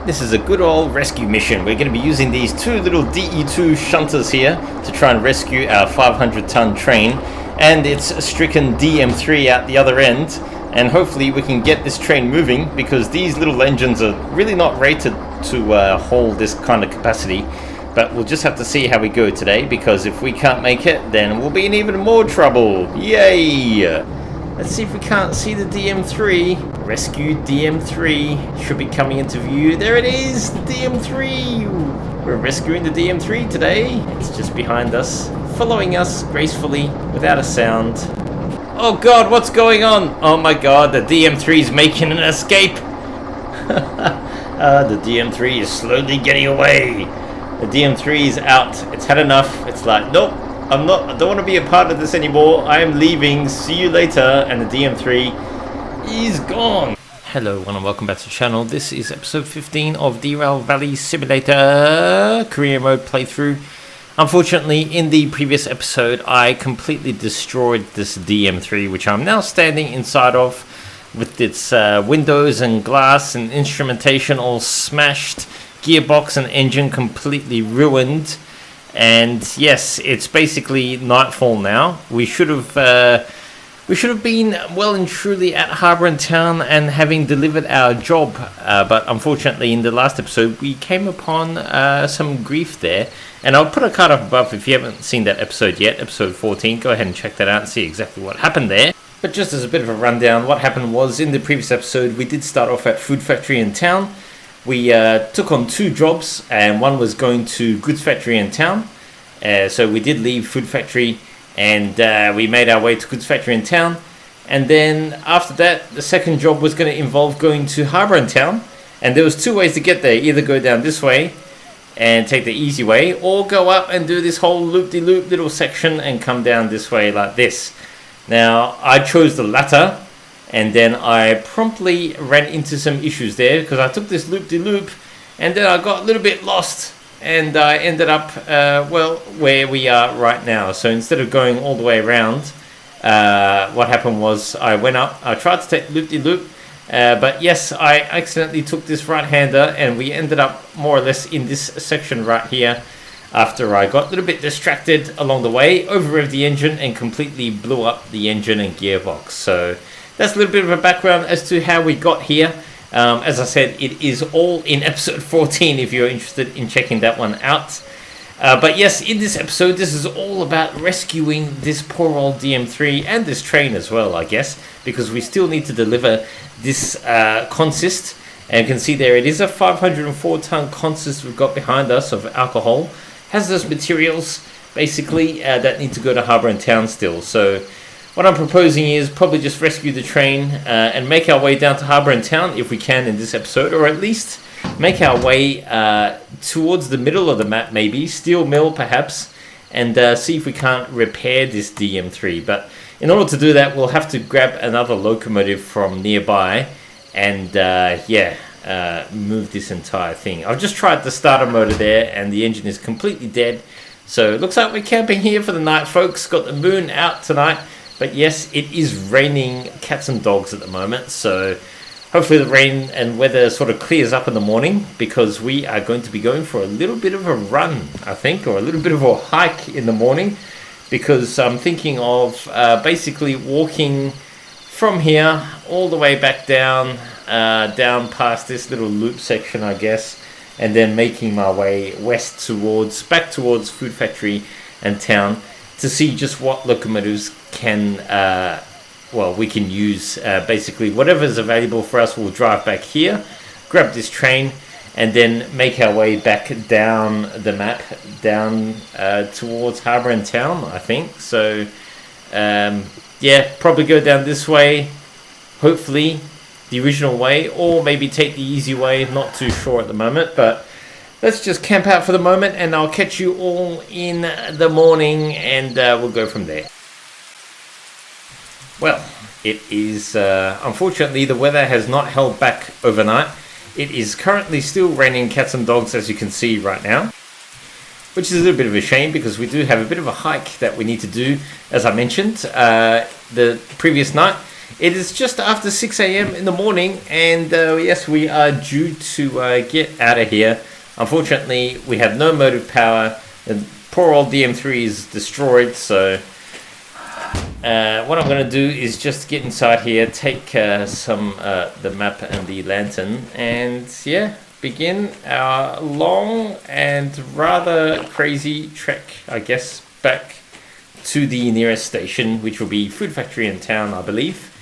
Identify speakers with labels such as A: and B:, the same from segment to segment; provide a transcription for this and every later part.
A: This is a good old rescue mission. We're going to be using these two little DE2 shunters here to try and rescue our 500-ton train and its stricken DM3 out the other end. And hopefully we can get this train moving, because these little engines are really not rated to hold this kind of capacity. But we'll just have to see how we go today, because if we can't make it, then we'll be in even more trouble. Yay! Let's see if we can't see the DM3. Rescued DM3 should be coming into view. There it is, the DM3. We're rescuing the DM3 today. It's just behind us, following us gracefully without a sound. Oh god, what's going on? Oh my god, the DM3 is making an escape. The DM3 is slowly getting away. The DM3 is out. It's had enough. It's like, nope, I don't want to be a part of this anymore. I am leaving. See you later. And the DM3 is gone. Hello everyone and welcome back to the channel. This is episode 15 of Derail Valley Simulator career mode playthrough. Unfortunately, in the previous episode, I completely destroyed this DM3, which I'm now standing inside of, with its windows and glass and instrumentation all smashed, gearbox and engine completely ruined. And yes, it's basically nightfall now. We should have been well and truly at Harbour and Town and having delivered our job, but unfortunately in the last episode we came upon some grief there, and I'll put a card up above if you haven't seen that episode yet, episode 14. Go ahead and check that out and see exactly what happened there. But just as a bit of a rundown, what happened was, in the previous episode we did start off at Food Factory in town. We took on two jobs, and one was going to Goods Factory in town. So we did leave Food Factory and we made our way to Goods Factory in town. And then after that, the second job was going to involve going to Harbour and Town. And there was two ways to get there. Either go down this way and take the easy way, or go up and do this whole loop-de-loop little section and come down this way like this. Now, I chose the latter. And then I promptly ran into some issues there, because I took this loop-de-loop and then I got a little bit lost, and I ended up where we are right now. So instead of going all the way around, what happened was I went up, I tried to take loop-de-loop, but yes, I accidentally took this right-hander, and we ended up more or less in this section right here after I got a little bit distracted along the way, over-revved the engine and completely blew up the engine and gearbox. So that's a little bit of a background as to how we got here. As I said, it is all in episode 14 if you're interested in checking that one out. But yes, in this episode, this is all about rescuing this poor old DM3 and this train as well, I guess, because we still need to deliver this consist. And you can see there, it is a 504-ton consist we've got behind us of alcohol. Hazardous materials, basically, that need to go to Harbour and Town still. So what I'm proposing is probably just rescue the train and make our way down to Harbour and Town if we can in this episode, or at least make our way towards the middle of the map, maybe Steel Mill perhaps, and see if we can't repair this DM3. But in order to do that, we'll have to grab another locomotive from nearby and move this entire thing. I've just tried the starter motor there and the engine is completely dead. So it looks like we're camping here for the night, folks. Got the moon out tonight. But yes, it is raining cats and dogs at the moment, so hopefully the rain and weather sort of clears up in the morning, because we are going to be going for a little bit of a run, I think, or a little bit of a hike in the morning, because I'm thinking of basically walking from here all the way back down past this little loop section, I guess, and then making my way west back towards Food Factory and Town, to see just what locomotives we can use. Basically whatever's available for us, we'll drive back here, grab this train, and then make our way back down the map, down towards Harbour and Town, I think. So probably go down this way, hopefully the original way, or maybe take the easy way. Not too sure at the moment, but let's just camp out for the moment, and I'll catch you all in the morning, and we'll go from there. Well, it is, unfortunately, the weather has not held back overnight. It is currently still raining cats and dogs, as you can see right now, which is a little bit of a shame, because we do have a bit of a hike that we need to do, as I mentioned the previous night. It is just after 6 a.m. in the morning, and yes, we are due to get out of here. Unfortunately, we have no motive power. The poor old DM3 is destroyed, so what I'm going to do is just get inside here, take the map and the lantern, and yeah, begin our long and rather crazy trek, I guess, back to the nearest station, which will be Food Factory in town, I believe.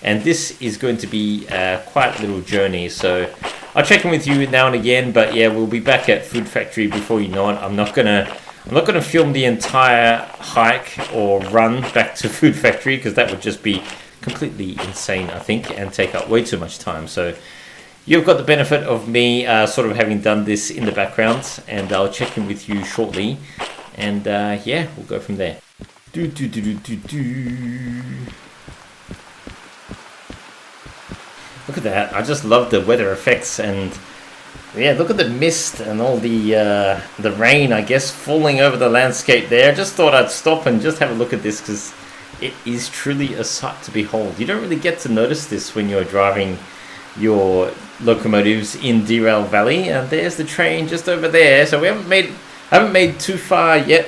A: And this is going to be quite a little journey, so I'll check in with you now and again. But yeah, we'll be back at Food Factory before you know it. I'm not gonna film the entire hike or run back to Food Factory, because that would just be completely insane, I think, and take up way too much time. So you've got the benefit of me sort of having done this in the background, and I'll check in with you shortly. And yeah, we'll go from there. Look at that! I just love the weather effects, and yeah, look at the mist and all the rain, I guess, falling over the landscape there. I just thought I'd stop and just have a look at this, because it is truly a sight to behold. You don't really get to notice this when you're driving your locomotives in Derail Valley. And there's the train just over there. So we haven't made too far yet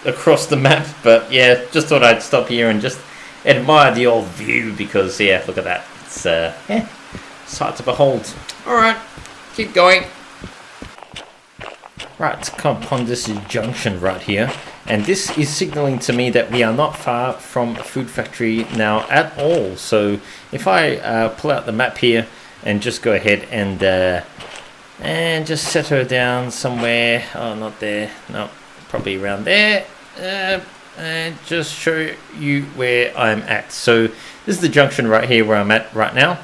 A: across the map, but yeah, just thought I'd stop here and just admire the old view, because yeah, look at that. It's yeah, sight to behold. Alright, keep going. Right, come upon this junction right here, and this is signaling to me that we are not far from Food Factory now at all. So if I pull out the map here and just go ahead and just set her down somewhere. Oh, not there. No, probably around there. And just show you where I'm at. So this is the junction right here where I'm at right now.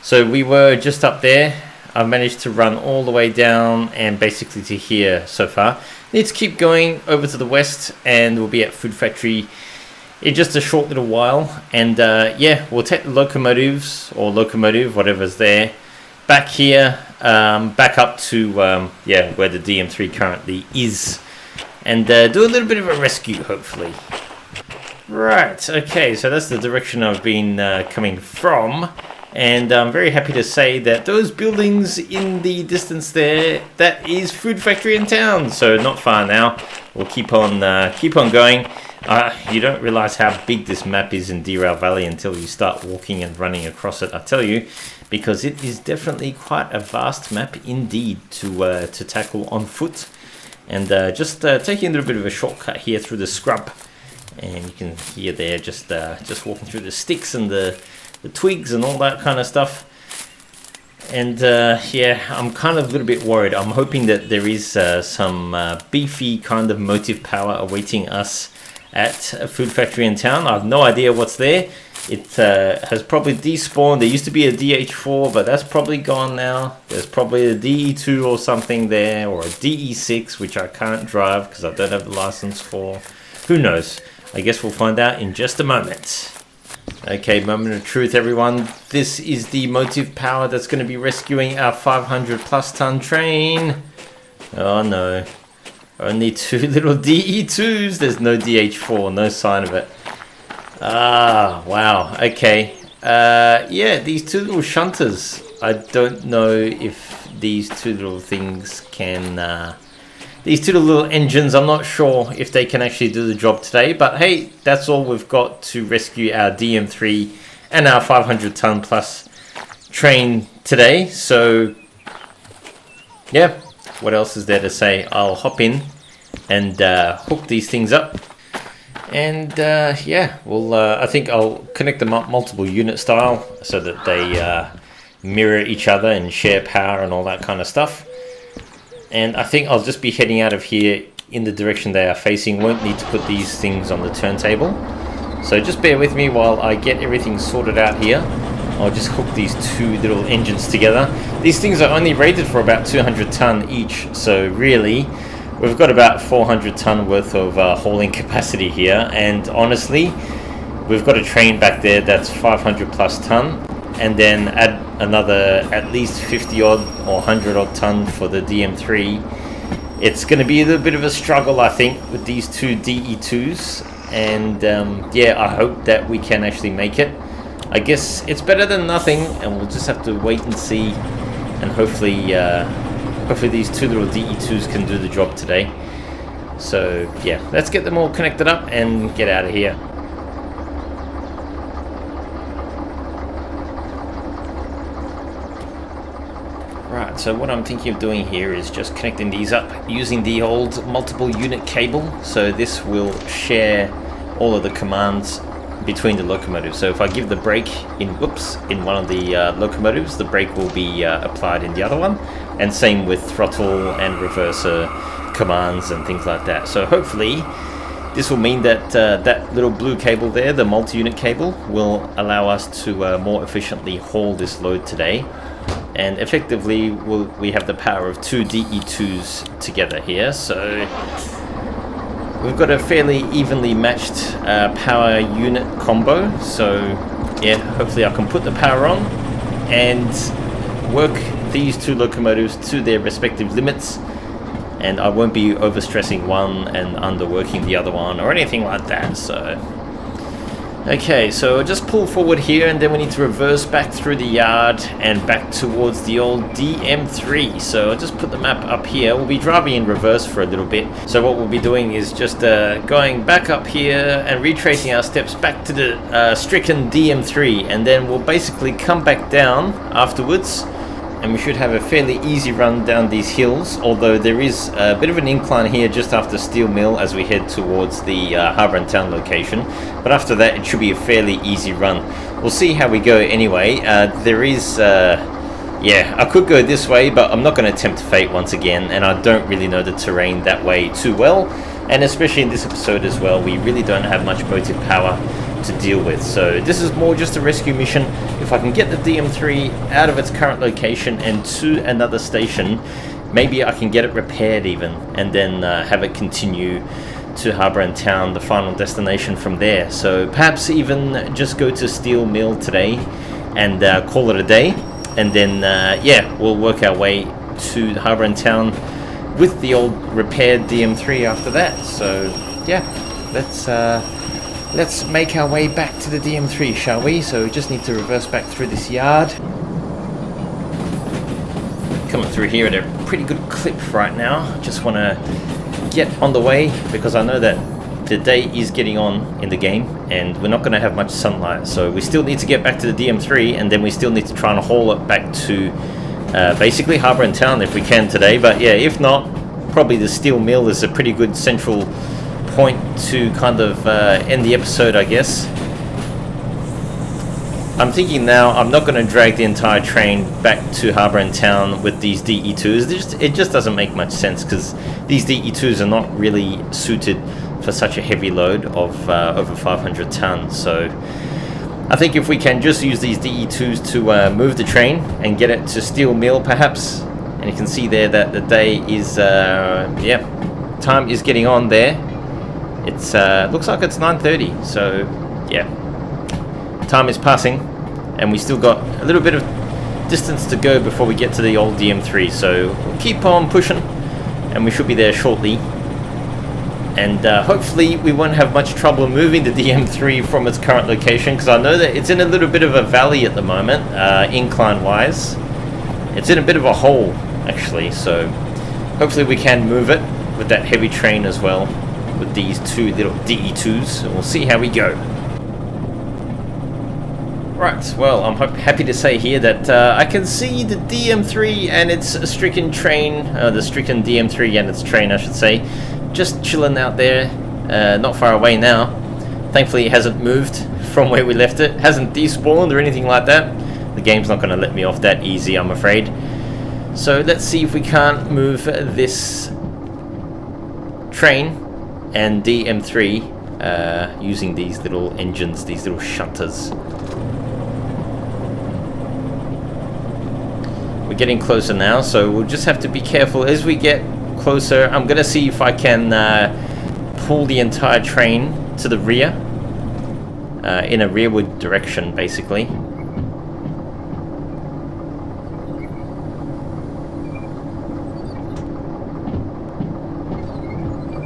A: So we were just up there. I've managed to run all the way down and basically to here so far. Need to keep going over to the west, and we'll be at Food Factory in just a short little while. And yeah, we'll take the locomotives, or locomotive, whatever's there, back here, back up to yeah, where the DM3 currently is, and do a little bit of a rescue, hopefully. Right, okay, so that's the direction I've been coming from, and I'm very happy to say that those buildings in the distance there, that is Food Factory in town, so not far now. We'll keep on going. You don't realize how big this map is in Derail Valley until you start walking and running across it, I tell you, because it is definitely quite a vast map indeed to tackle on foot. And just taking a little bit of a shortcut here through the scrub, and you can hear there just walking through the sticks and the twigs and all that kind of stuff. And yeah, I'm kind of a little bit worried. I'm hoping that there is some beefy kind of motive power awaiting us at a Food Factory in town. I have no idea what's there. It has probably despawned. There used to be a DH4, but that's probably gone now. There's probably a DE2 or something there, or a DE6, which I can't drive because I don't have the license for. Who knows? I guess we'll find out in just a moment. Okay, moment of truth, everyone. This is the motive power that's going to be rescuing our 500 plus ton train. Oh no. Only two little DE2s. There's no DH4, no sign of it. Ah, wow. Okay. Yeah, these two little shunters. I don't know if these two little things can... these two little engines, I'm not sure if they can actually do the job today. But hey, that's all we've got to rescue our DM3 and our 500 ton plus train today. So, yeah. What else is there to say? I'll hop in and hook these things up. And yeah, well, I think I'll connect them up multiple unit style so that they mirror each other and share power and all that kind of stuff. And I think I'll just be heading out of here in the direction they are facing. Won't need to put these things on the turntable. So just bear with me while I get everything sorted out here. I'll just hook these two little engines together. These things are only rated for about 200 ton each, so really we've got about 400 ton worth of hauling capacity here. And honestly, we've got a train back there that's 500 plus ton, and then add another at least 50 odd or 100 odd ton for the DM3. It's going to be a little bit of a struggle, I think, with these two DE2s. And yeah, I hope that we can actually make it. I guess it's better than nothing, and we'll just have to wait and see, and hopefully these two little DE2s can do the job today. So yeah, let's get them all connected up and get out of here. Right, so what I'm thinking of doing here is just connecting these up using the old multiple unit cable. So this will share all of the commands between the locomotives. So if I give the brake in one of the locomotives, the brake will be applied in the other one, and same with throttle and reverser commands and things like that. So hopefully this will mean that that little blue cable there, the multi-unit cable, will allow us to more efficiently haul this load today. And effectively we have the power of two DE2s together here. So we've got a fairly evenly matched power unit combo. So yeah, hopefully I can put the power on and work these two locomotives to their respective limits, and I won't be overstressing one and underworking the other one or anything like that. So okay, so just pull forward here, and then we need to reverse back through the yard and back towards the old DM3. So I'll just put the map up here. We'll be driving in reverse for a little bit. So what we'll be doing is just going back up here and retracing our steps back to the stricken DM3, and then we'll basically come back down afterwards, and we should have a fairly easy run down these hills, although there is a bit of an incline here just after Steel Mill as we head towards the Harbour and Town location. But after that, it should be a fairly easy run. We'll see how we go anyway. There is, yeah, I could go this way, but I'm not going to tempt fate once again, and I don't really know the terrain that way too well. And especially in this episode as well, we really don't have much motive power to deal with. So this is more just a rescue mission. If I can get the DM3 out of its current location and to another station, maybe I can get it repaired even, and then have it continue to Harbour and Town, the final destination from there. So perhaps even just go to Steel Mill today and call it a day, and then yeah, we'll work our way to Harbour and Town with the old repaired DM3 after that. So yeah, let's make our way back to the DM3, shall we? So we just need to reverse back through this yard. Coming through here at a pretty good clip right now. Just want to get on the way because I know that the day is getting on in the game and we're not going to have much sunlight. So we still need to get back to the DM3, and then we still need to try and haul it back to basically Harbour and Town if we can today. But yeah, if not, probably the Steel Mill is a pretty good central point to kind of end the episode, I guess. I'm thinking now I'm not going to drag the entire train back to Harbour and Town with these DE2s. It just doesn't make much sense because these DE2s are not really suited for such a heavy load of over 500 tons. So I think if we can just use these DE2s to move the train and get it to Steel Mill perhaps, and you can see there that the day is, yeah, time is getting on there. It's looks like it's 9:30, so yeah, time is passing, and we still got a little bit of distance to go before we get to the old DM3. So we'll keep on pushing, and we should be there shortly. And hopefully we won't have much trouble moving the DM3 from its current location, because I know that it's in a little bit of a valley at the moment, incline-wise. It's in a bit of a hole, actually, so hopefully we can move it with that heavy train as well, with these two little DE2s, and we'll see how we go. Right, well, I'm happy to say here that I can see the DM3 and its stricken train, the stricken DM3 and its train, I should say, just chilling out there, not far away now. Thankfully it hasn't moved from where we left it, hasn't despawned or anything like that. The game's not going to let me off that easy, I'm afraid. So let's see if we can't move this train and DM3 using these little engines, these little shunters. We're getting closer now, so we'll just have to be careful as we get closer. I'm gonna see if I can pull the entire train to the rear, in a rearward direction, basically.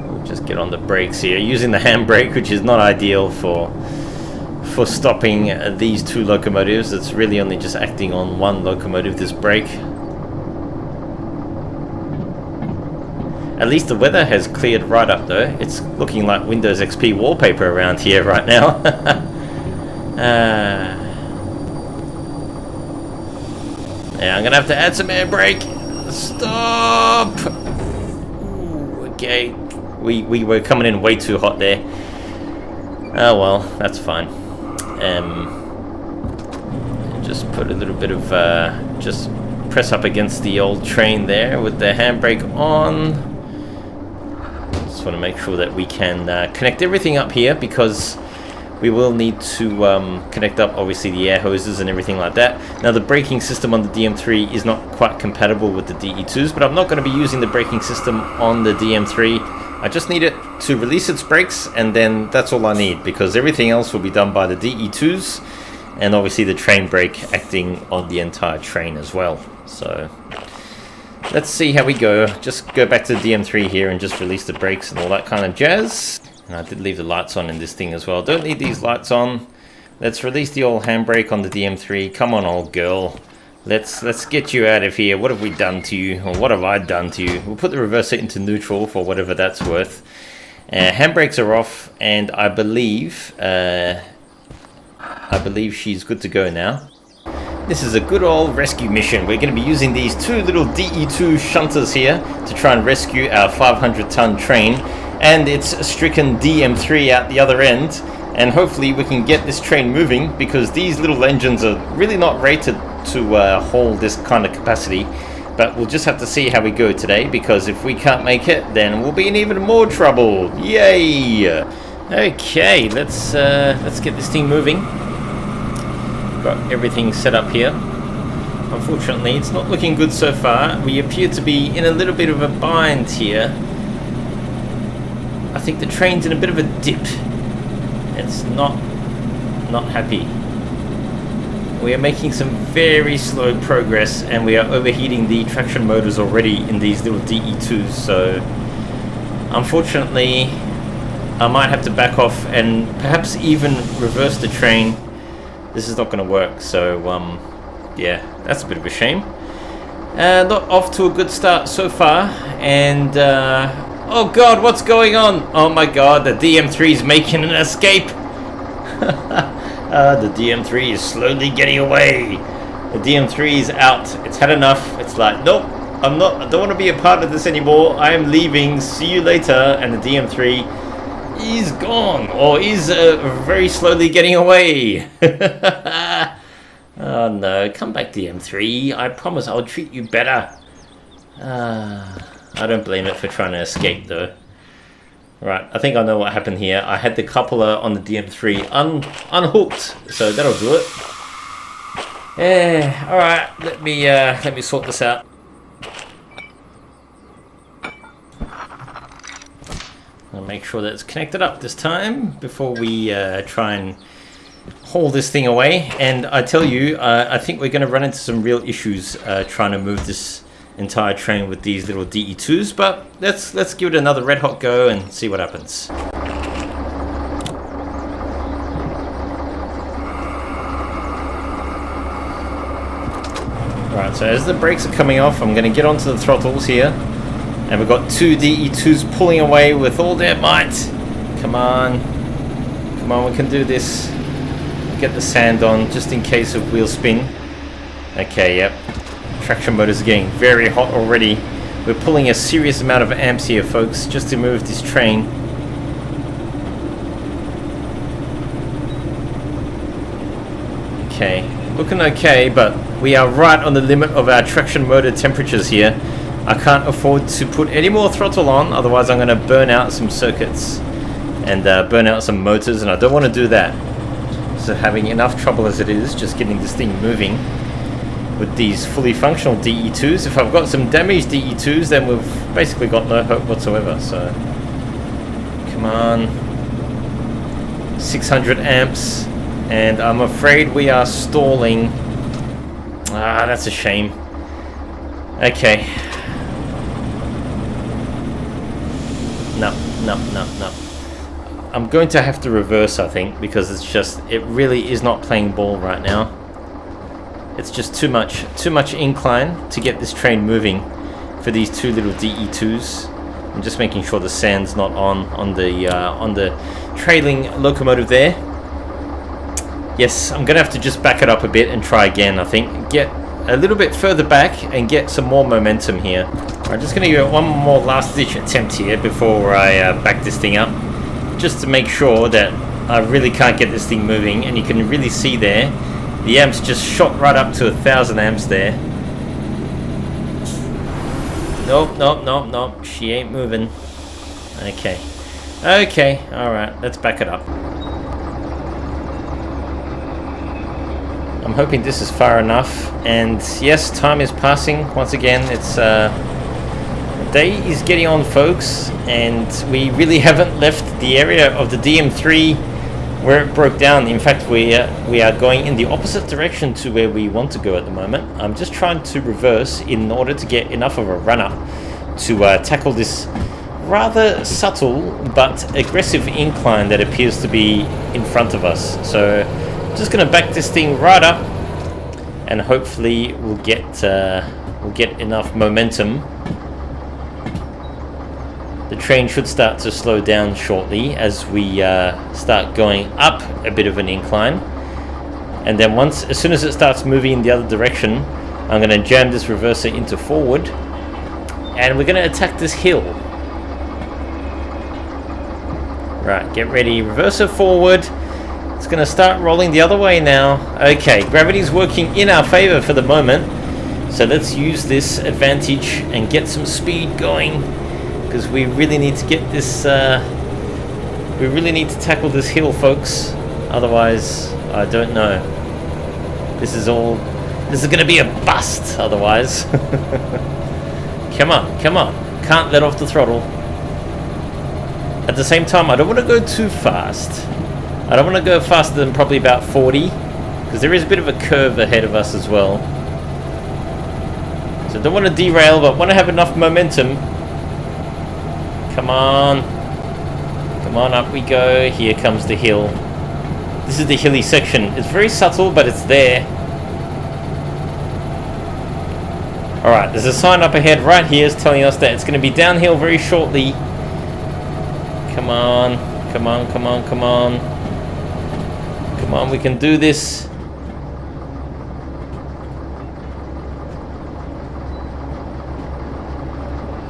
A: We'll just get on the brakes here, using the handbrake, which is not ideal for for stopping these two locomotives. It's really only just acting on one locomotive, this brake. At least the weather has cleared right up though. It's looking like Windows XP wallpaper around here right now. Yeah, I'm gonna have to add some air brake. Stop! Ooh, okay. We were coming in way too hot there. Oh well, that's fine. Just put a little bit of just press up against the old train there with the handbrake on. Just want to make sure that we can connect everything up here, because we will need to connect up obviously the air hoses and everything like that. Now the braking system on the DM3 is not quite compatible with the DE2s, but I'm not going to be using the braking system on the DM3. I just need it to release its brakes, and then that's all I need, because everything else will be done by the DE2s, and obviously the train brake acting on the entire train as well. So let's see how we go. Just go back to the DM3 here and just release the brakes and all that kind of jazz. And I did leave the lights on in this thing as well. Don't need these lights on. Let's release the old handbrake on the DM3. Come on, old girl. Let's get you out of here. What have we done to you? Or what have I done to you? We'll put the reverser into neutral for whatever that's worth. Handbrakes are off, and I believe she's good to go now. This is a good old rescue mission. We're going to be using these two little DE2 shunters here to try and rescue our 500-ton train and its stricken DM3 out the other end. And hopefully we can get this train moving, because these little engines are really not rated to hold this kind of capacity. But we'll just have to see how we go today, because if we can't make it, then we'll be in even more trouble. Yay! Okay, let's get this thing moving. Got everything set up here. Unfortunately, it's not looking good so far. We appear to be in a little bit of a bind here. I think the train's in a bit of a dip. It's not happy. We are making some very slow progress, and we are overheating the traction motors already in these little DE2s, so unfortunately I might have to back off and perhaps even reverse the train. This is not going to work, so yeah, that's a bit of a shame. Not off to a good start so far, and oh god, what's going on? Oh my god, the DM3 is making an escape. The DM3 is slowly getting away. The DM3 is out. It's had enough. It's like, nope, I don't want to be a part of this anymore. I am leaving. See you later. And the DM3 is gone, or is very slowly getting away. Oh no, come back, DM3. I promise I'll treat you better. I don't blame it for trying to escape though. Right, I think I know what happened here. I had the coupler on the DM3 unhooked, so that'll do it. Yeah, alright, let me sort this out. I'll make sure that it's connected up this time before we try and haul this thing away. And I tell you, I think we're going to run into some real issues trying to move this entire train with these little DE2s, but let's give it another red hot go and see what happens. Right, so as the brakes are coming off, I'm going to get onto the throttles here, and we've got two DE2s pulling away with all their might. Come on, we can do this. Get the sand on just in case of wheel spin. Okay, yep. Traction motors are getting very hot already. We're pulling a serious amount of amps here, folks, just to move this train. Okay, looking okay, but we are right on the limit of our traction motor temperatures here. I can't afford to put any more throttle on, otherwise I'm going to burn out some circuits and burn out some motors, and I don't want to do that. So having enough trouble as it is just getting this thing moving with these fully functional DE2s. If I've got some damaged DE2s, then we've basically got no hope whatsoever. So come on, 600 amps, and I'm afraid we are stalling. Ah, that's a shame. Okay, no. I'm going to have to reverse, I think, because it really is not playing ball right now. It's just too much incline to get this train moving for these two little DE2s. I'm just making sure the sand's not on the trailing locomotive there. Yes, I'm gonna have to just back it up a bit and try again. I think get a little bit further back and get some more momentum here. I'm just gonna give it one more last ditch attempt here before I back this thing up, just to make sure that I really can't get this thing moving. And you can really see there, the amps just shot right up to 1,000 amps there. Nope. She ain't moving. Okay. Alright, let's back it up. I'm hoping this is far enough. And yes, time is passing. Once again, it's day is getting on, folks. And we really haven't left the area of the DM3 where it broke down. In fact, we are going in the opposite direction to where we want to go at the moment. I'm just trying to reverse in order to get enough of a run-up to tackle this rather subtle but aggressive incline that appears to be in front of us. So just going to back this thing right up, and hopefully we'll get enough momentum. The train should start to slow down shortly as we start going up a bit of an incline. And then as soon as it starts moving in the other direction, I'm going to jam this reverser into forward. And we're going to attack this hill. Right, get ready. Reverser forward. It's going to start rolling the other way now. Okay, gravity's working in our favor for the moment. So let's use this advantage and get some speed going, because we really need to get this, we really need to tackle this hill, folks. Otherwise, I don't know. This is going to be a bust, otherwise. Come on. Can't let off the throttle. At the same time, I don't want to go too fast. I don't want to go faster than probably about 40, because there is a bit of a curve ahead of us as well. So don't want to derail, but want to have enough momentum. Come on, up we go. Here comes the hill. This is the hilly section. It's very subtle, but it's there. Alright, there's a sign up ahead right here. It's telling us that it's going to be downhill very shortly. Come on, we can do this.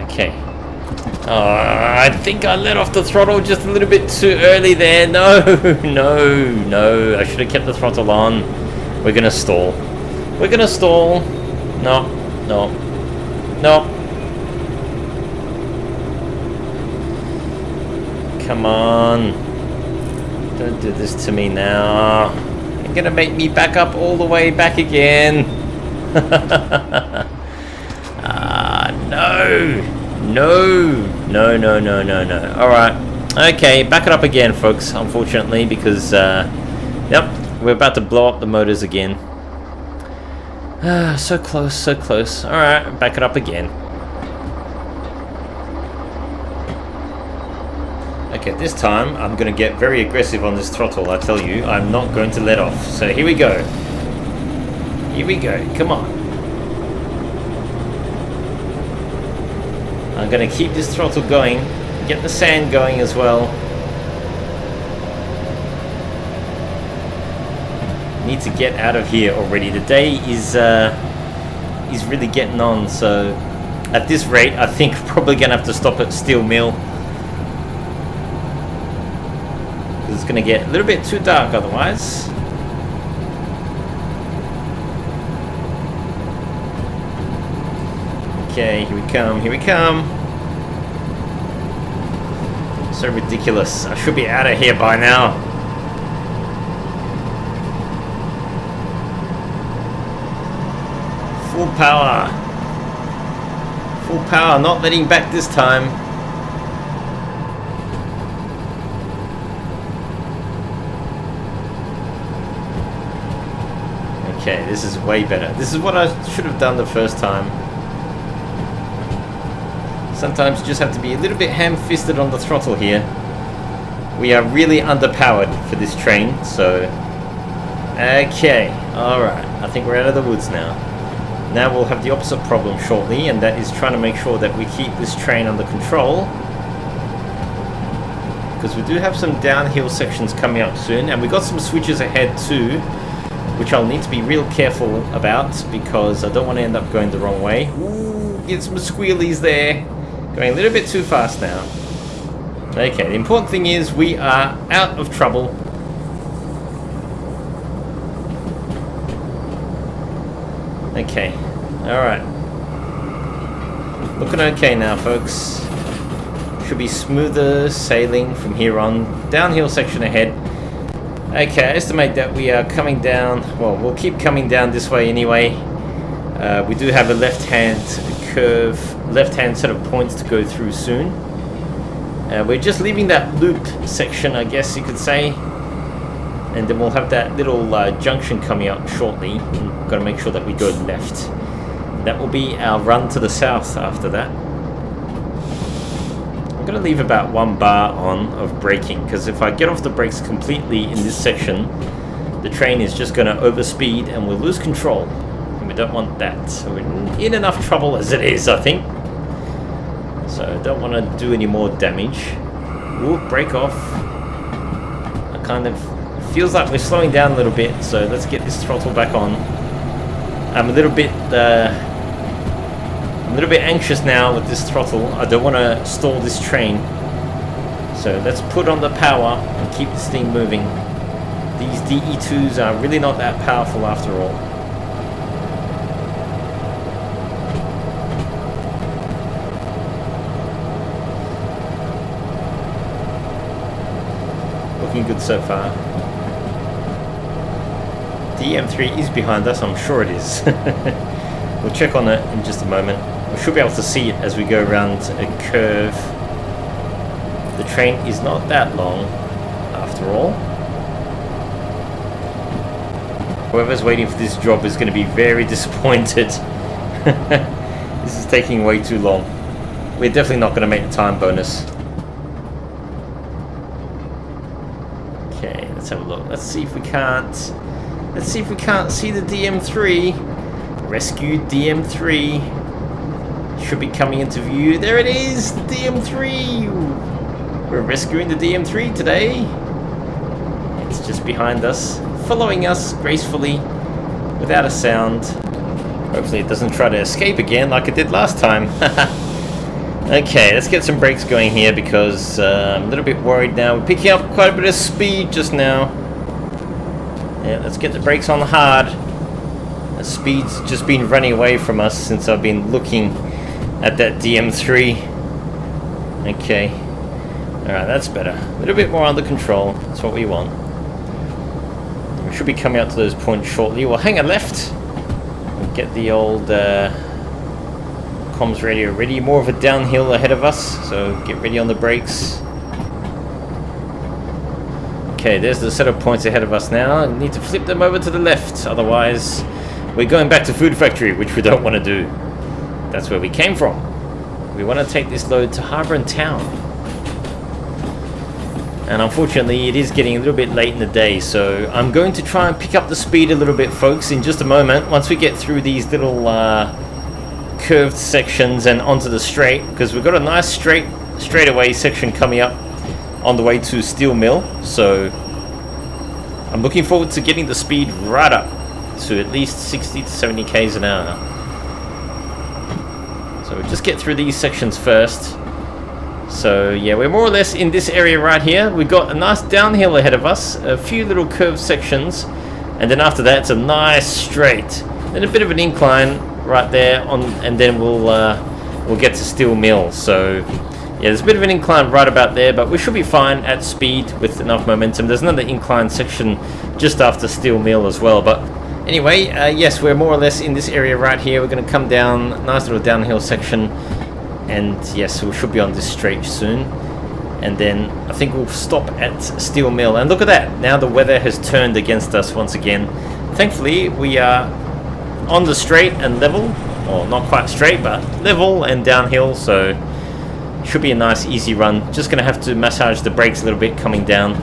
A: Okay. I think I let off the throttle just a little bit too early there. No. I should have kept the throttle on. We're gonna stall. No. Come on. Don't do this to me now. You're gonna make me back up all the way back again. No. Alright. Okay, back it up again, folks, unfortunately, because, yep, we're about to blow up the motors again. So close. Alright, back it up again. Okay, this time I'm going to get very aggressive on this throttle, I tell you. I'm not going to let off. So here we go. Come on. I'm going to keep this throttle going. Get the sand going as well. Need to get out of here already. The day is really getting on. So at this rate, I think we're probably going to have to stop at Steel Mill. It's going to get a little bit too dark otherwise. Okay, here we come. So ridiculous. I should be out of here by now. Full power, not letting back this time. Okay, this is way better. This is what I should have done the first time. Sometimes you just have to be a little bit ham-fisted on the throttle here. We are really underpowered for this train, so... Okay, alright. I think we're out of the woods now. Now we'll have the opposite problem shortly, and that is trying to make sure that we keep this train under control. Because we do have some downhill sections coming up soon, and we got some switches ahead too, which I'll need to be real careful about, because I don't want to end up going the wrong way. Ooh, get some squealies there. Going a little bit too fast now. Okay, the important thing is we are out of trouble. Okay, alright. Looking okay now, folks. Should be smoother sailing from here on. Downhill section ahead. Okay, I estimate that we are coming down. Well, we'll keep coming down this way anyway. We do have a left-hand curve, left-hand set of points to go through soon. We're just leaving that loop section, I guess you could say. And then we'll have that little junction coming up shortly. We've got to make sure that we go left. That will be our run to the south after that. I'm going to leave about 1 bar on of braking, because if I get off the brakes completely in this section, the train is just going to overspeed and we'll lose control. And we don't want that. So we're in enough trouble as it is, I think. So I don't want to do any more damage. We'll break off. I kind of... feels like we're slowing down a little bit, so let's get this throttle back on. I'm a little bit anxious now with this throttle. I don't want to stall this train. So let's put on the power and keep this thing moving. These DE2s are really not that powerful after all. Looking good so far. The M3 is behind us, I'm sure it is. We'll check on it in just a moment. We should be able to see it as we go around a curve. The train is not that long, after all. Whoever's waiting for this job is going to be very disappointed. This is taking way too long. We're definitely not going to make the time bonus. Okay, let's have a look. Let's see if we can't see the DM3. Rescued DM3. Should be coming into view. There it is! The DM3! We're rescuing the DM3 today. It's just behind us, following us gracefully, without a sound. Hopefully it doesn't try to escape again like it did last time. Okay, let's get some brakes going here, because I'm a little bit worried now. We're picking up quite a bit of speed just now. Yeah, let's get the brakes on hard. The speed's just been running away from us since I've been looking at that DM3. Okay. Alright, that's better. A little bit more under control. That's what we want. We should be coming out to those points shortly. We'll hang a left and get the old comms radio ready. More of a downhill ahead of us, so get ready on the brakes. Okay, there's the set of points ahead of us now. We need to flip them over to the left, otherwise we're going back to Food Factory, which we don't want to do. That's where we came from. We want to take this load to Harbour and Town. And unfortunately, it is getting a little bit late in the day, so I'm going to try and pick up the speed a little bit, folks, in just a moment, once we get through these little curved sections and onto the straight, because we've got a nice straightaway section coming up on the way to Steel Mill, so I'm looking forward to getting the speed right up to at least 60 to 70 k's an hour. So we'll just get through these sections first. So yeah, we're more or less in this area right here. We've got a nice downhill ahead of us, a few little curved sections, and then after that it's a nice straight, then a bit of an incline right there on, and then we'll get to Steel Mill. So yeah, there's a bit of an incline right about there, but we should be fine at speed with enough momentum. There's another incline section just after Steel Mill as well, but anyway, yes, we're more or less in this area right here. We're going to come down, nice little downhill section, and yes, we should be on this straight soon. And then I think we'll stop at Steel Mill. And look at that, now the weather has turned against us once again. Thankfully, we are on the straight and level, or not quite straight, but level and downhill, so Should be a nice easy run. Just gonna have to massage the brakes a little bit coming down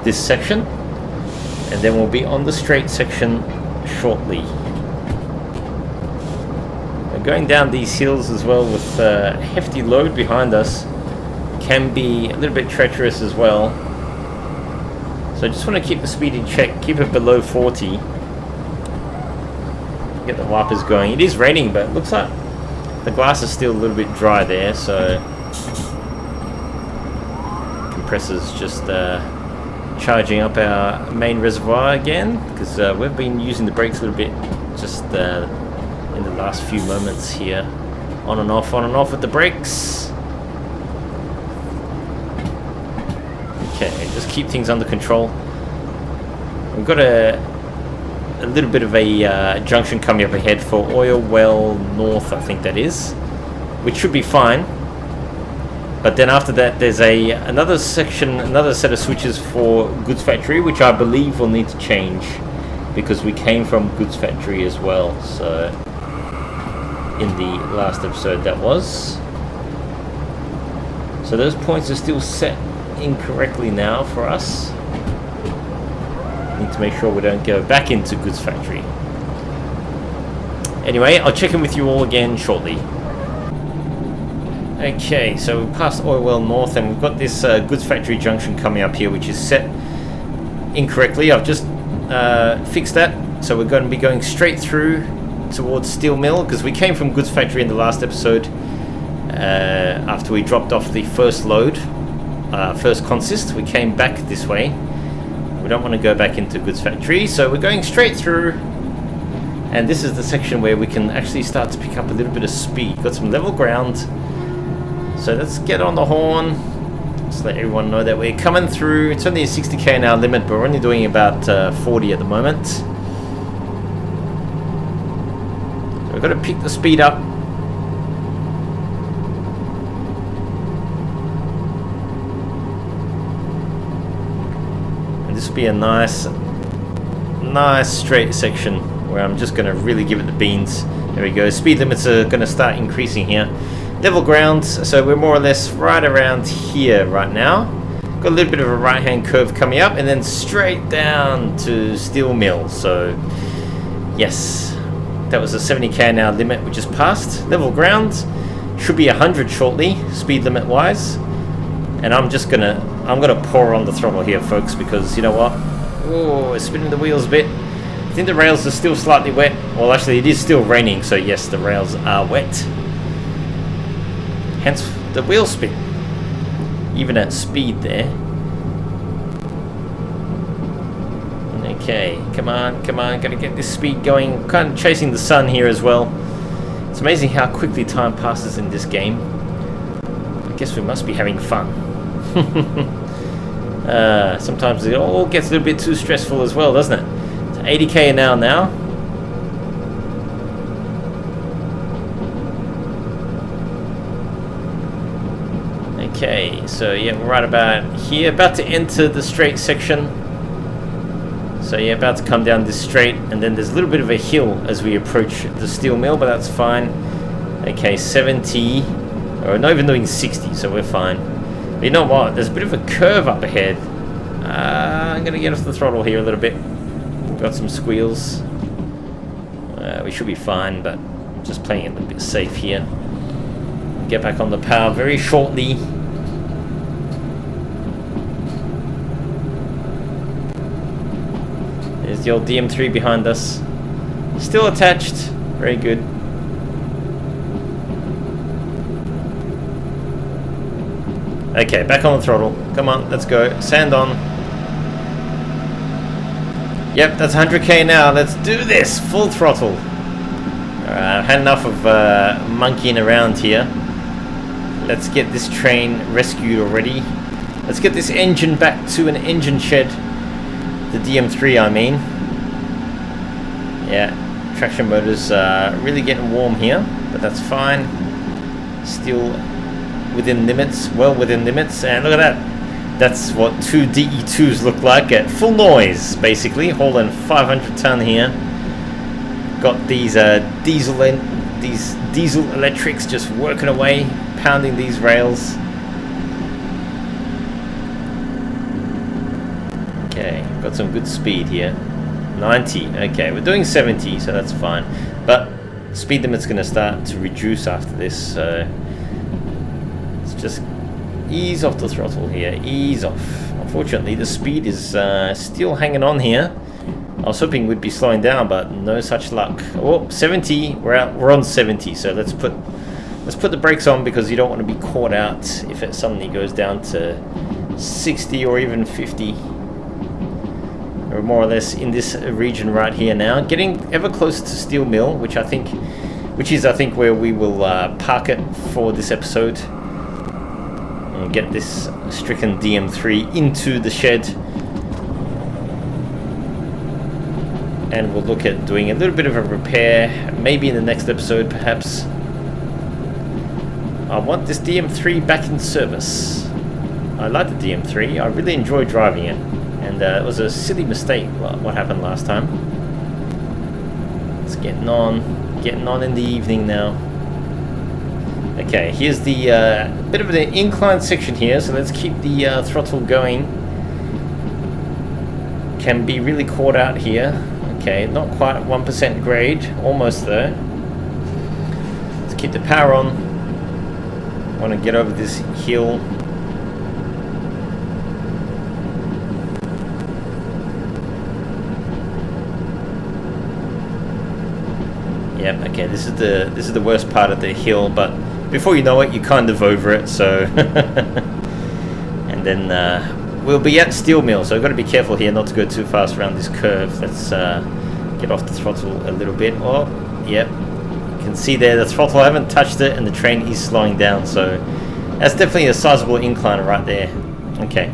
A: this section, and then we'll be on the straight section shortly. Going down these hills as well with a hefty load behind us can be a little bit treacherous as well. So I just want to keep the speed in check, keep it below 40. Get the wipers going. It is raining, but it looks like the glass is still a little bit dry there, so compressor's just charging up our main reservoir again, because we've been using the brakes a little bit just in the last few moments here. On and off with the brakes. Okay, just keep things under control. We've got a little bit of a junction coming up ahead for Oil Well North, I think that is, which should be fine. But then after that there's another section, another set of switches for Goods Factory, which I believe will need to change because we came from Goods Factory as well. So in the last episode that was. So those points are still set incorrectly now for us. Need to make sure we don't go back into Goods Factory. Anyway, I'll check in with you all again shortly. Okay, so we passed Oil Well North and we've got this Goods Factory junction coming up here, which is set incorrectly. I've just fixed that, so we're going to be going straight through towards Steel Mill, because we came from Goods Factory in the last episode after we dropped off the first load, first consist. We came back this way. We don't want to go back into Goods Factory, so we're going straight through, and this is the section where we can actually start to pick up a little bit of speed. Got some level ground, so let's get on the horn. Just let everyone know that we're coming through. It's only a 60 km/h limit, but we're only doing about 40 at the moment. We've got to pick the speed up. And this will be a nice straight section where I'm just going to really give it the beans. There we go. Speed limits are going to start increasing here. Level ground, so we're more or less right around here right now. Got a little bit of a right hand curve coming up and then straight down to Steel Mill. So yes, that was a 70 km/h limit we just passed. Level ground should be 100 shortly, speed limit wise. And I'm gonna pour on the throttle here, folks, because you know what? Oh, it's spinning the wheels a bit. I think the rails are still slightly wet. Well, actually, it is still raining, so yes, the rails are wet. Hence the wheel spin, even at speed there. Okay, come on, gotta get this speed going. Kind of chasing the sun here as well. It's amazing how quickly time passes in this game. I guess we must be having fun. Sometimes it all gets a little bit too stressful as well, doesn't it? It's 80 km/h now. Okay, so yeah, we're right about here, about to enter the straight section. So yeah, about to come down this straight, and then there's a little bit of a hill as we approach the Steel Mill, but that's fine. Okay, 70, or not even doing 60, so we're fine. But you know what? There's a bit of a curve up ahead. I'm gonna get off the throttle here a little bit. Got some squeals. We should be fine, but I'm just playing it a little bit safe here. Get back on the power very shortly. There's the old DM3 behind us. Still attached. Very good. Okay, back on the throttle. Come on, let's go. Sand on. Yep, that's 100 km/h now. Let's do this. Full throttle. I've had enough of monkeying around here. Let's get this train rescued already. Let's get this engine back to an engine shed. The DM3, I mean. Yeah, traction motors really getting warm here, but that's fine. Still within limits, well within limits. And look at that. That's what two DE2s look like at full noise, basically. Hauling 500 ton here. Got these diesel electrics just working away, pounding these rails. Okay, got some good speed here. 90. Okay, we're doing 70, so that's fine. But speed limit's going to start to reduce after this, so let's just ease off the throttle here. Ease off. Unfortunately, the speed is still hanging on here. I was hoping we'd be slowing down, but no such luck. Oh, 70. We're on 70, so let's put the brakes on, because you don't want to be caught out if it suddenly goes down to 60 or even 50. We're more or less in this region right here now, getting ever closer to Steel Mill, which is I think where we will park it for this episode and get this stricken DM3 into the shed. And we'll look at doing a little bit of a repair, maybe in the next episode perhaps. I want this DM3 back in service. I like the DM3, I really enjoy driving it. And it was a silly mistake what happened last time. It's getting on in the evening now. Okay, here's the bit of an inclined section here, so let's keep the throttle going. Can be really caught out here. Okay, not quite 1% grade, almost though. Let's keep the power on. Want to get over this hill. Yep, okay, this is the worst part of the hill, but before you know it, you're kind of over it, so and then we'll be at Steel Mill, so I've got to be careful here not to go too fast around this curve. Let's get off the throttle a little bit. Oh, yep. You can see there the throttle, I haven't touched it, and the train is slowing down, so that's definitely a sizable incline right there. Okay.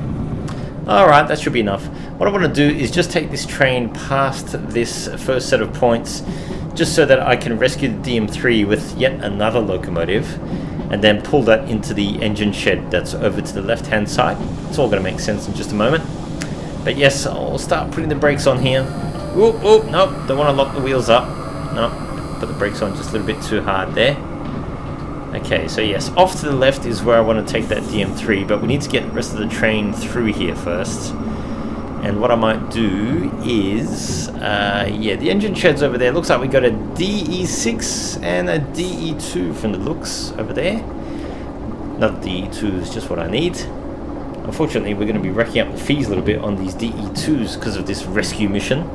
A: Alright, that should be enough. What I want to do is just take this train past this first set of points, just so that I can rescue the DM3 with yet another locomotive, and then pull that into the engine shed that's over to the left-hand side. It's all going to make sense in just a moment. But yes, I'll start putting the brakes on here. Oh, nope, don't want to lock the wheels up. Nope, put the brakes on just a little bit too hard there. Okay, so yes, off to the left is where I want to take that DM3, but we need to get the rest of the train through here first. And what I might do is, yeah, the engine shed's over there. Looks like we got a DE6 and a DE2 from the looks over there. Another DE2 is just what I need. Unfortunately, we're going to be racking up the fees a little bit on these DE2s because of this rescue mission.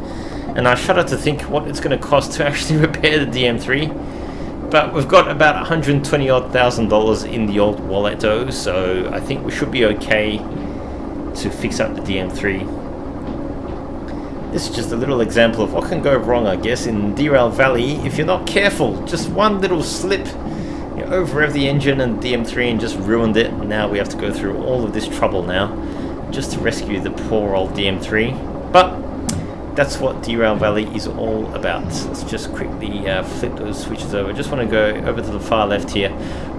A: And I shudder to think what it's going to cost to actually repair the DM3. But we've got about $120,000 in the old wallet though, so I think we should be okay to fix up the DM3. This is just a little example of what can go wrong, I guess, in Derail Valley if you're not careful. Just one little slip, you over-rev the engine and DM3 and just ruined it. Now we have to go through all of this trouble now just to rescue the poor old DM3. But that's what Derail Valley is all about. Let's just quickly flip those switches over. Just want to go over to the far left here.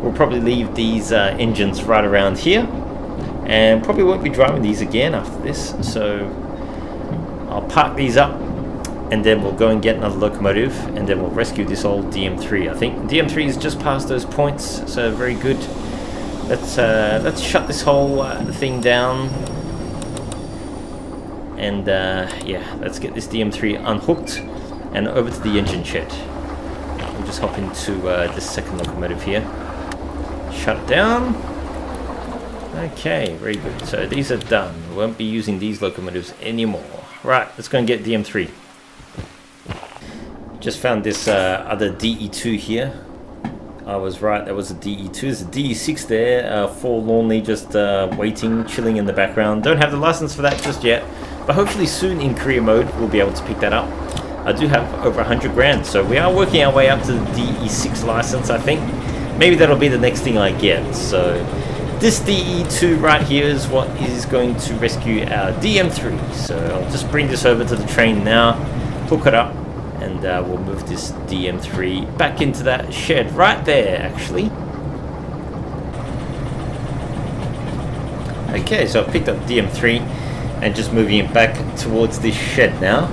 A: We'll probably leave these engines right around here, and probably won't be driving these again after this, so I'll park these up and then we'll go and get another locomotive, and then we'll rescue this old DM3. I think DM3 is just past those points, so very good. Let's shut this whole thing down, and yeah, let's get this DM3 unhooked and over to the engine shed. We'll just hop into this second locomotive here. Shut it down. Okay, very good. So these are done. We won't be using these locomotives anymore. Right, let's go and get DM3. Just found this other DE2 here. I was right, that was a DE2. There's a DE6 there, forlornly just waiting, chilling in the background. Don't have the license for that just yet, but hopefully soon in career mode we'll be able to pick that up. I do have over 100 grand, so we are working our way up to the DE6 license, I think. Maybe that'll be the next thing I get. So this DE2 right here is what is going to rescue our DM3. So I'll just bring this over to the train now, hook it up, and we'll move this DM3 back into that shed right there, actually. Okay, so I've picked up DM3 and just moving it back towards this shed now.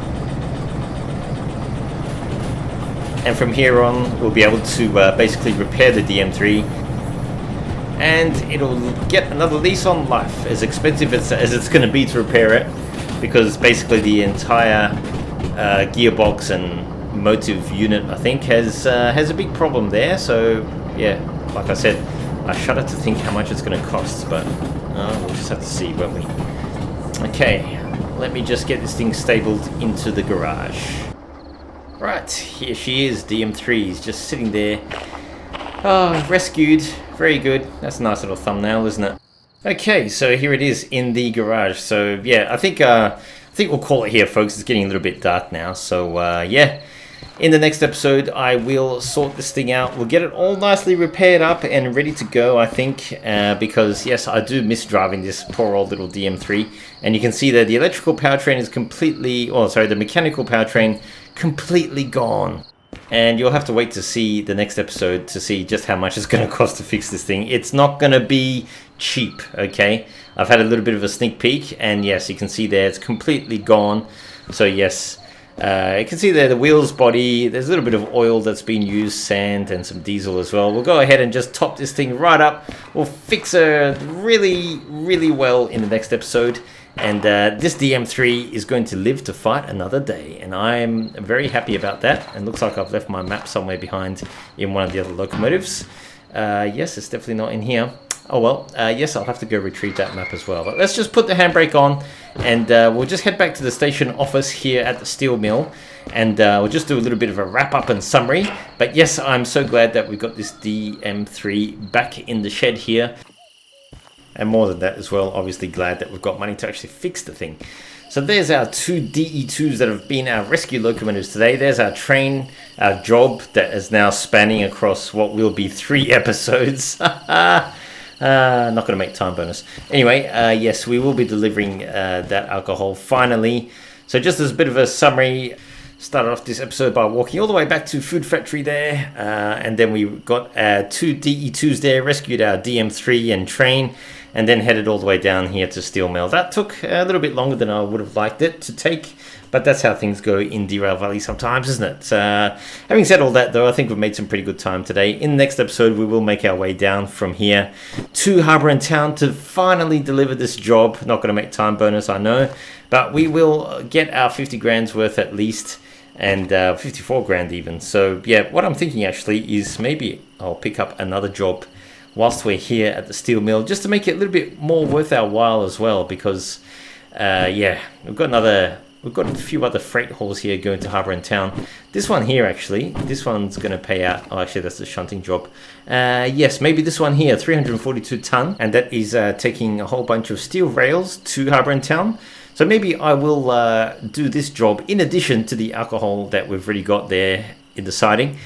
A: And from here on, we'll be able to basically repair the DM3, and it'll get another lease on life. As expensive as it's going to be to repair it, because basically the entire gearbox and motive unit, I think, has a big problem there. So yeah, like I said, I shudder to think how much it's going to cost, but we'll just have to see, won't we? Okay, let me just get this thing stabled into the garage. Right, here she is, DM3 is just sitting there. Oh, rescued. Very good. That's a nice little thumbnail, isn't it? Okay, so here it is in the garage. So yeah, I think we'll call it here, folks. It's getting a little bit dark now. So yeah, in the next episode, I will sort this thing out. We'll get it all nicely repaired up and ready to go, I think, because yes, I do miss driving this poor old little DM3. And you can see that the electrical powertrain is completely, oh sorry, the mechanical powertrain completely gone. And you'll have to wait to see the next episode to see just how much it's going to cost to fix this thing. It's not going to be cheap, okay? I've had a little bit of a sneak peek, and yes, you can see there it's completely gone. So yes, you can see there the wheels, body, there's a little bit of oil that's been used, sand, and some diesel as well. We'll go ahead and just top this thing right up. We'll fix her really, really well in the next episode. And this DM3 is going to live to fight another day, and I'm very happy about that. And looks like I've left my map somewhere behind in one of the other locomotives. Yes, it's definitely not in here. Oh well, yes, I'll have to go retrieve that map as well. But let's just put the handbrake on, and we'll just head back to the station office here at the steel mill, and we'll just do a little bit of a wrap-up and summary. But yes, I'm so glad that we got this DM3 back in the shed here. And more than that as well, obviously glad that we've got money to actually fix the thing. So there's our two DE2s that have been our rescue locomotives today. There's our train, our job that is now spanning across what will be 3 episodes. Not going to make time bonus. Anyway, yes, we will be delivering that alcohol finally. So just as a bit of a summary, started off this episode by walking all the way back to Food Factory there, and then we got 2 DE2s there, rescued our DM3 and train, and then headed all the way down here to Steel Mill. That took a little bit longer than I would have liked it to take, but that's how things go in Derail Valley sometimes, isn't it? Having said all that, though, I think we've made some pretty good time today. In the next episode, we will make our way down from here to Harbour and Town to finally deliver this job. Not going to make time bonus, I know, but we will get our 50 grand's worth at least, and 54 grand even. So yeah, what I'm thinking actually is maybe I'll pick up another job whilst we're here at the steel mill, just to make it a little bit more worth our while as well, because yeah, we've got a few other freight hauls here going to Harbour and Town. This one here, actually, this one's going to pay out. Oh, actually, that's the shunting job. Yes, maybe this one here, 342 ton, and that is taking a whole bunch of steel rails to Harbour and Town. So maybe I will do this job in addition to the alcohol that we've already got there in the siding.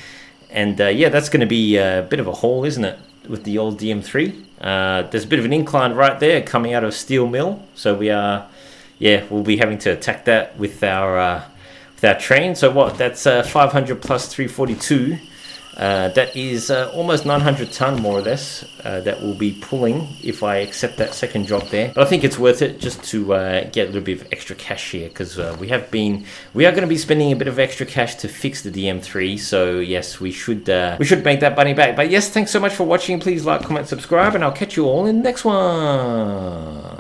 A: And yeah, that's going to be a bit of a haul, isn't it, with the old DM3. There's a bit of an incline right there coming out of Steel Mill. So we are, yeah, we'll be having to attack that with our train. So what, that's 500 plus 342. That is almost 900 ton, more or less, that we'll be pulling if I accept that second job there. But I think it's worth it just to get a little bit of extra cash here, because we are going to be spending a bit of extra cash to fix the DM3. So yes, we should make that money back. But yes, thanks so much for watching. Please like, comment, subscribe, and I'll catch you all in the next one.